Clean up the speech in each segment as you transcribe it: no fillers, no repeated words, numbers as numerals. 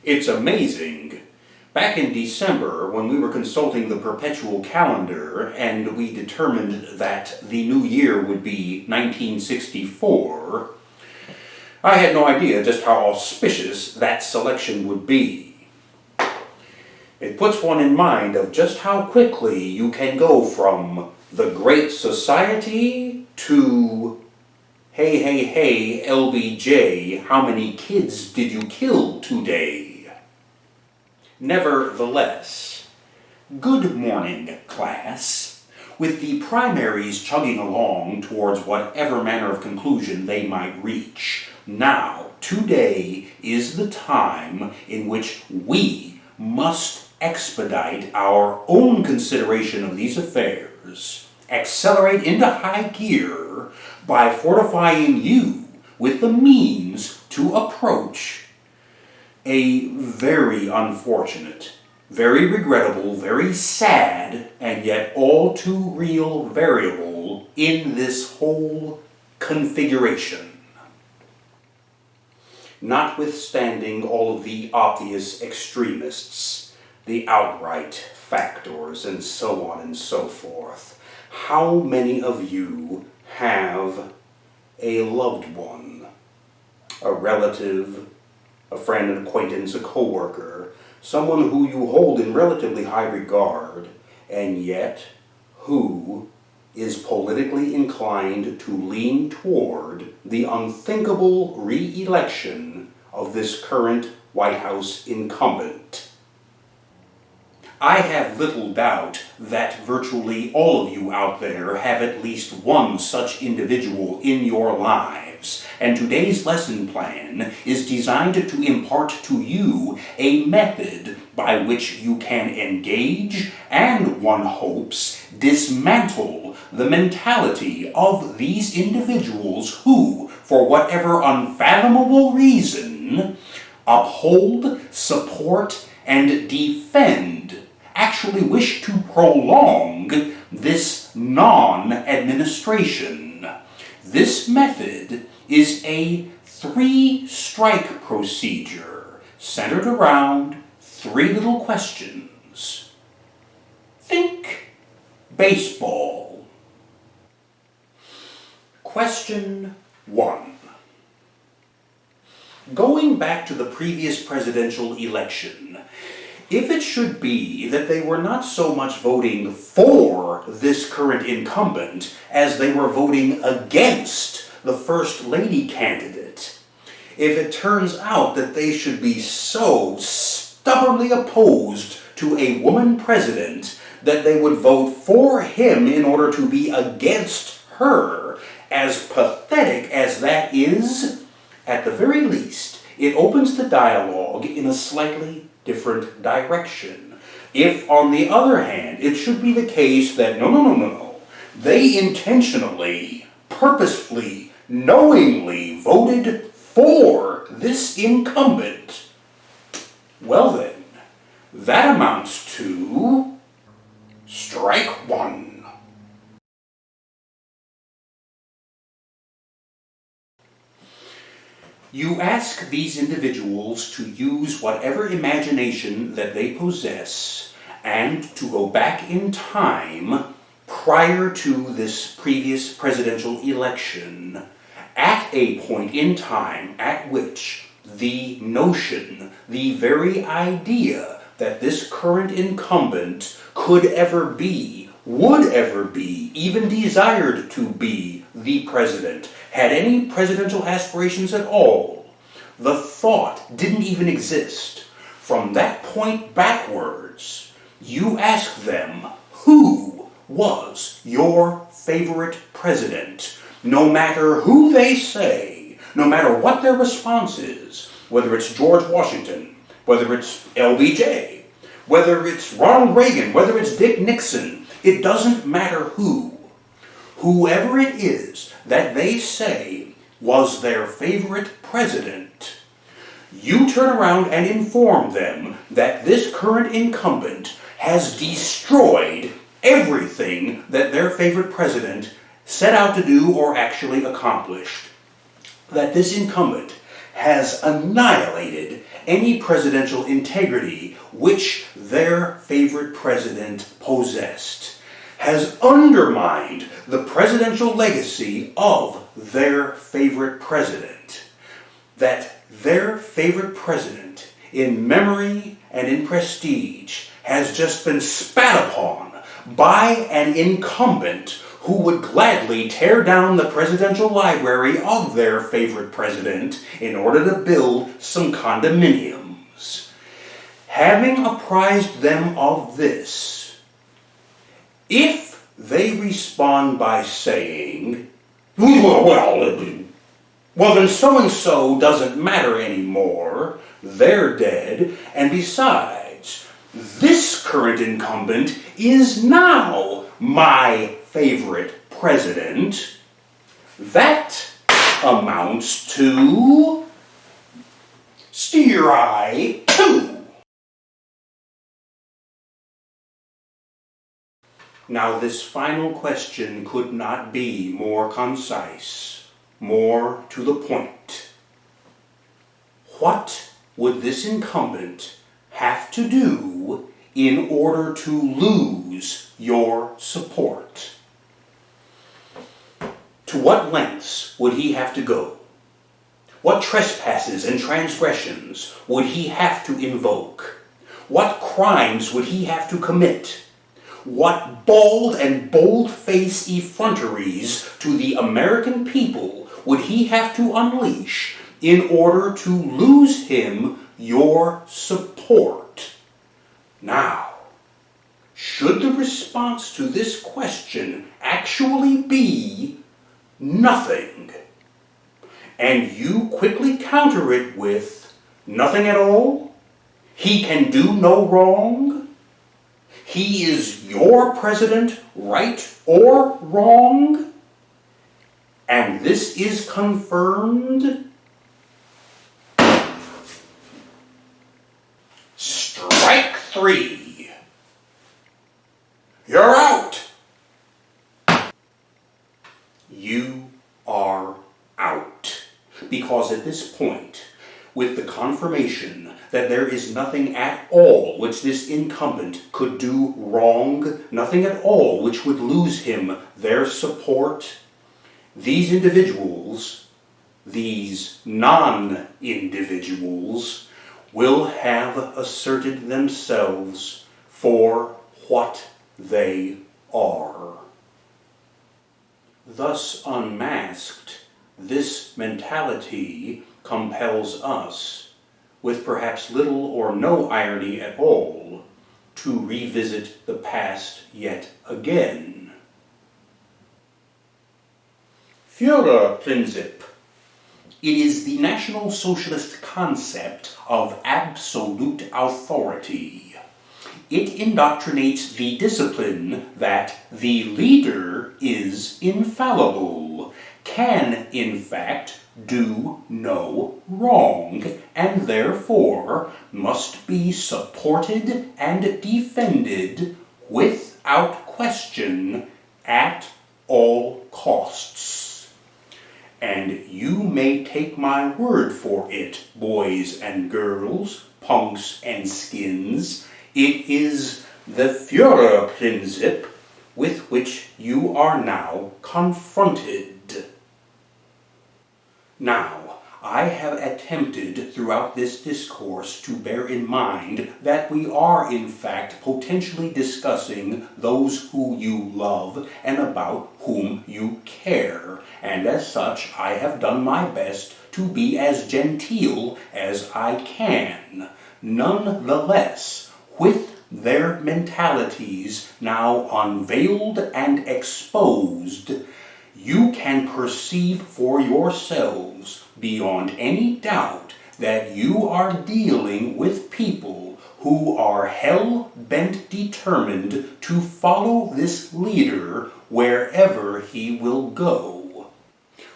It's amazing. Back in December, when we were consulting the perpetual calendar and we determined that the new year would be 1964, I had no idea just how auspicious that selection would be. It puts one in mind of just how quickly you can go from the Great Society to hey, hey, hey, LBJ, how many kids did you kill today? Nevertheless, good morning, class. With the primaries chugging along towards whatever manner of conclusion they might reach, now, today is the time in which we must expedite our own consideration of these affairs, accelerate into high gear by fortifying you with the means to approach a very unfortunate, very regrettable, very sad, and yet all too real variable in this whole configuration. Notwithstanding all of the obvious extremists, the outright factors, and so on and so forth, how many of you have a loved one, a relative, a friend, an acquaintance, a coworker, someone who you hold in relatively high regard, and yet who is politically inclined to lean toward the unthinkable re-election of this current White House incumbent? I have little doubt that virtually all of you out there have at least one such individual in your lives, and today's lesson plan is designed to impart to you a method by which you can engage and, one hopes, dismantle the mentality of these individuals who, for whatever unfathomable reason, uphold, support, and defend, actually wish to prolong this non-administration. This method is a 3-strike procedure centered around 3 little questions. Think baseball. Question 1. Going back to the previous presidential election, if it should be that they were not so much voting for this current incumbent as they were voting against the First Lady candidate, if it turns out that they should be so stubbornly opposed to a woman president that they would vote for him in order to be against her, as pathetic as that is, at the very least, it opens the dialogue in a slightly different direction. If, on the other hand, it should be the case that no, they intentionally, purposefully, knowingly voted for this incumbent, well then, that amounts to strike 1. You ask these individuals to use whatever imagination that they possess and to go back in time prior to this previous presidential election at a point in time at which the notion, the very idea that this current incumbent could ever be, would ever be, even desired to be the president, had any presidential aspirations at all, the thought didn't even exist. From that point backwards, you ask them, who was your favorite president? No matter who they say, no matter what their response is, whether it's George Washington, whether it's LBJ, whether it's Ronald Reagan, whether it's Dick Nixon, it doesn't matter who. Whoever it is that they say was their favorite president, you turn around and inform them that this current incumbent has destroyed everything that their favorite president set out to do or actually accomplished. That this incumbent has annihilated any presidential integrity which their favorite president possessed, has undermined the presidential legacy of their favorite president, that their favorite president, in memory and in prestige, has just been spat upon by an incumbent who would gladly tear down the presidential library of their favorite president in order to build some condominiums. Having apprised them of this, if they respond by saying, well, then so-and-so doesn't matter anymore, they're dead, and besides, this current incumbent is now my favorite president, that amounts to steer eye 2. Now this final question could not be more concise, more to the point. What would this incumbent have to do in order to lose your support? To what lengths would he have to go? What trespasses and transgressions would he have to invoke? What crimes would he have to commit? What bald and bold-faced effronteries to the American people would he have to unleash in order to lose him your support? Now, should the response to this question actually be nothing, and you quickly counter it with nothing at all, he can do no wrong, he is your president, right or wrong, and this is confirmed, strike 3. You're out. You are out. Because at this point, with the confirmation that there is nothing at all which this incumbent could do wrong, nothing at all which would lose him their support, these individuals, these non-individuals, will have asserted themselves for what they are. Thus unmasked, this mentality compels us, with perhaps little or no irony at all, to revisit the past yet again. Führerprinzip. It is the National Socialist concept of absolute authority. It indoctrinates the discipline that the leader is infallible, can in fact do no wrong, and therefore must be supported and defended without question at all costs. And you may take my word for it, boys and girls, punks and skins, it is the Führerprinzip with which you are now confronted. Now, I have attempted throughout this discourse to bear in mind that we are in fact potentially discussing those who you love and about whom you care, and as such I have done my best to be as genteel as I can. Nonetheless, with their mentalities now unveiled and exposed, you can perceive for yourselves beyond any doubt that you are dealing with people who are hell-bent determined to follow this leader wherever he will go.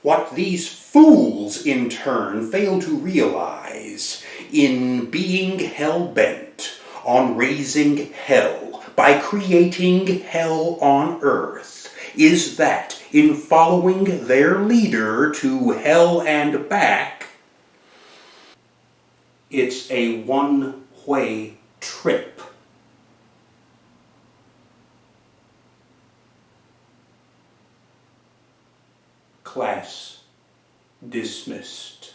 What these fools in turn fail to realize, in being hell-bent on raising hell by creating hell on earth, is that in following their leader to hell and back, It's a one-way trip. Class dismissed.